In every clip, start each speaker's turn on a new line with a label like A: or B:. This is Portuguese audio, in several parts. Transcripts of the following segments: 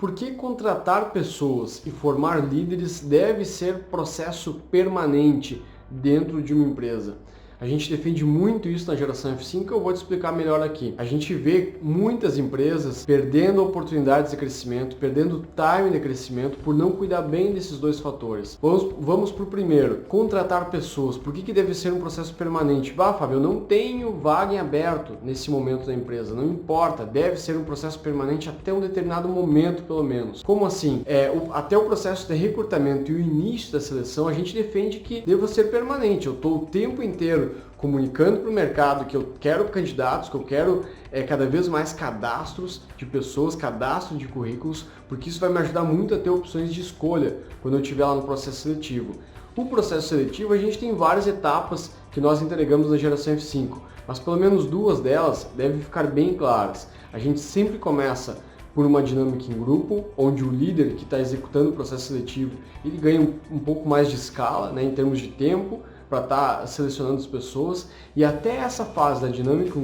A: Por que contratar pessoas e formar líderes deve ser processo permanente dentro de uma empresa? A gente defende muito isso na geração F5, eu vou te explicar melhor aqui. A gente vê muitas empresas perdendo oportunidades de crescimento, perdendo time de crescimento por não cuidar bem desses dois fatores. Vamos para o primeiro, contratar pessoas. Por que deve ser um processo permanente? Fábio, eu não tenho vaga em aberto nesse momento da empresa. Não importa, deve ser um processo permanente até um determinado momento, pelo menos. Como assim? Até o processo de recrutamento e o início da seleção, a gente defende que deva ser permanente. Eu estou o tempo inteiro comunicando para o mercado que eu quero candidatos, que eu quero cada vez mais cadastros de pessoas, cadastro de currículos, porque isso vai me ajudar muito a ter opções de escolha quando eu estiver lá no processo seletivo. O processo seletivo, a gente tem várias etapas que nós entregamos na geração F5, mas pelo menos duas delas devem ficar bem claras. A gente sempre começa por uma dinâmica em grupo, onde o líder que está executando o processo seletivo, ele ganha um pouco mais de escala, né, em termos de tempo, para estar selecionando as pessoas, e até essa fase da dinâmica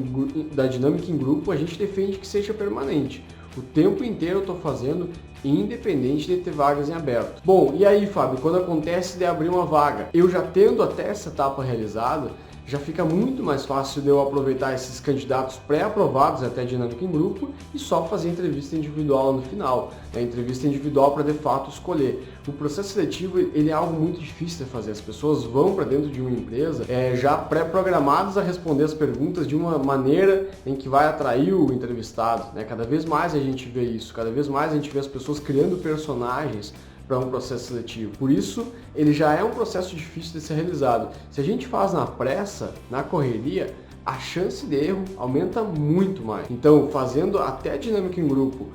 A: em grupo a gente defende que seja permanente. O tempo inteiro eu estou fazendo, independente de ter vagas em aberto. Bom, e aí, Fábio, quando acontece de abrir uma vaga, eu já tendo até essa etapa realizada, já fica muito mais fácil de eu aproveitar esses candidatos pré-aprovados até a dinâmica em grupo e só fazer entrevista individual no final. Entrevista individual para de fato escolher. O processo seletivo ele é algo muito difícil de fazer. As pessoas vão para dentro de uma empresa já pré-programadas a responder as perguntas de uma maneira em que vai atrair o entrevistado. Cada vez mais a gente vê isso, cada vez mais a gente vê as pessoas criando personagens para um processo seletivo. Por isso, ele já é um processo difícil de ser realizado. Se a gente faz na pressa, na correria, a chance de erro aumenta muito mais. Então, fazendo até a dinâmica em grupo,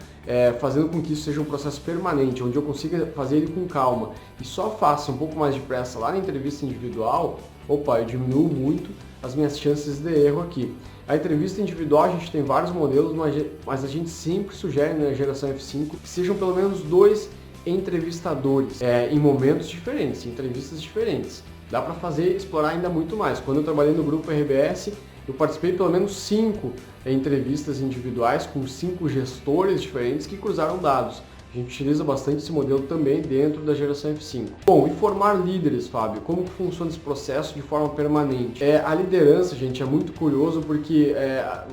A: fazendo com que isso seja um processo permanente, onde eu consiga fazer ele com calma e só faça um pouco mais de pressa lá na entrevista individual, eu diminuo muito as minhas chances de erro aqui. A entrevista individual, a gente tem vários modelos, mas a gente sempre sugere na geração F5 que sejam pelo menos 2 entrevistadores em momentos diferentes, em entrevistas diferentes. Dá para explorar ainda muito mais. Quando eu trabalhei no grupo RBS, eu participei de pelo menos 5 entrevistas individuais com 5 gestores diferentes que cruzaram dados. A gente utiliza bastante esse modelo também dentro da geração F5. Bom, e formar líderes, Fábio? Como que funciona esse processo de forma permanente? A liderança, gente, é muito curioso porque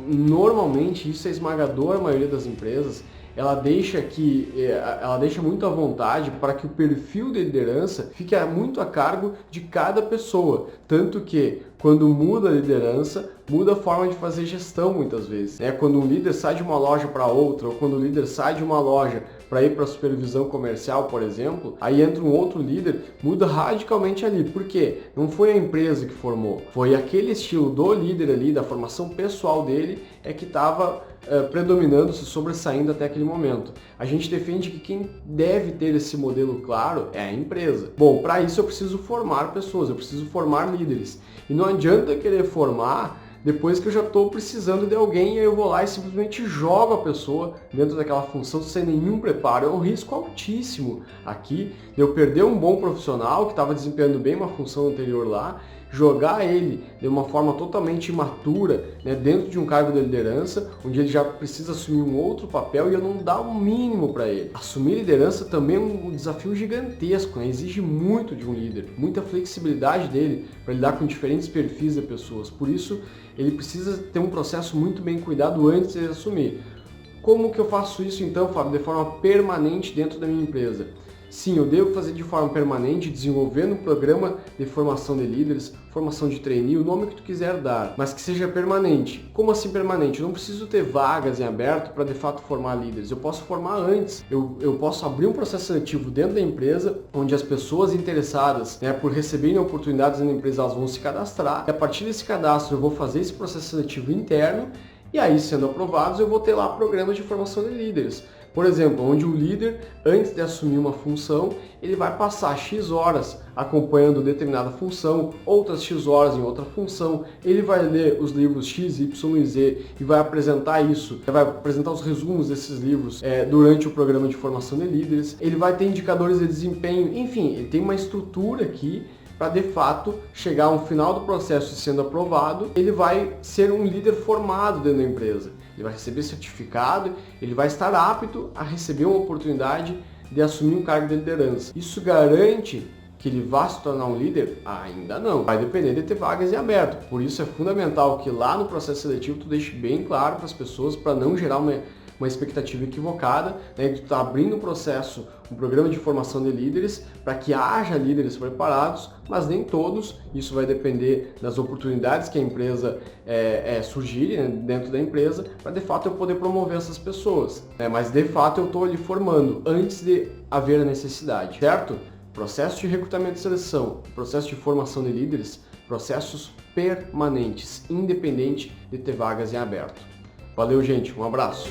A: normalmente isso é a esmagadora maioria das empresas. Ela deixa muito à vontade para que o perfil de liderança fique muito a cargo de cada pessoa. Tanto que, quando muda a liderança, muda a forma de fazer gestão muitas vezes. Quando um líder sai de uma loja para outra, ou quando o líder sai de uma loja para ir para a supervisão comercial, por exemplo, aí entra um outro líder, muda radicalmente ali. Por quê? Não foi a empresa que formou, foi aquele estilo do líder ali, da formação pessoal dele, que estava predominando, se sobressaindo até aquele momento. A gente defende que quem deve ter esse modelo claro é a empresa. Bom, para isso eu preciso formar pessoas, eu preciso formar líderes. E não adianta querer formar depois que eu já estou precisando de alguém e eu vou lá e simplesmente jogo a pessoa dentro daquela função sem nenhum preparo. É um risco altíssimo aqui de eu perder um bom profissional que estava desempenhando bem uma função anterior lá, jogar ele de uma forma totalmente imatura, dentro de um cargo de liderança, onde ele já precisa assumir um outro papel e eu não dar o mínimo para ele. Assumir liderança também é um desafio gigantesco, exige muito de um líder, muita flexibilidade dele para lidar com diferentes perfis de pessoas. Por isso, ele precisa ter um processo muito bem cuidado antes de assumir. Como que eu faço isso então, Fábio, de forma permanente dentro da minha empresa? Sim, eu devo fazer de forma permanente, desenvolvendo um programa de formação de líderes, formação de trainee, o nome que tu quiser dar, mas que seja permanente. Como assim permanente? Eu não preciso ter vagas em aberto para de fato formar líderes, eu posso formar antes. Eu posso abrir um processo seletivo dentro da empresa, onde as pessoas interessadas por receberem oportunidades na empresa, elas vão se cadastrar, e a partir desse cadastro eu vou fazer esse processo seletivo interno, e aí, sendo aprovados, eu vou ter lá programas de formação de líderes. Por exemplo, onde o líder, antes de assumir uma função, ele vai passar X horas acompanhando determinada função, outras X horas em outra função, ele vai ler os livros X, Y e Z e vai apresentar isso, vai apresentar os resumos desses livros durante o programa de formação de líderes, ele vai ter indicadores de desempenho, enfim, ele tem uma estrutura aqui para de fato chegar ao final do processo sendo aprovado, ele vai ser um líder formado dentro da empresa. ele vai receber certificado, ele vai estar apto a receber uma oportunidade de assumir um cargo de liderança. Isso garante que ele vá se tornar um líder? Ainda não. Vai depender de ter vagas em aberto. Por isso é fundamental que lá no processo seletivo tu deixe bem claro para as pessoas, para não gerar uma expectativa equivocada, né? Tu está abrindo um processo, um programa de formação de líderes, para que haja líderes preparados, mas nem todos. Isso vai depender das oportunidades que a empresa surgirem, né, dentro da empresa, para de fato eu poder promover essas pessoas. Né? Mas de fato eu estou ali formando antes de haver a necessidade, certo? Processo de recrutamento e seleção, processo de formação de líderes, processos permanentes, independente de ter vagas em aberto. Valeu, gente. Um abraço.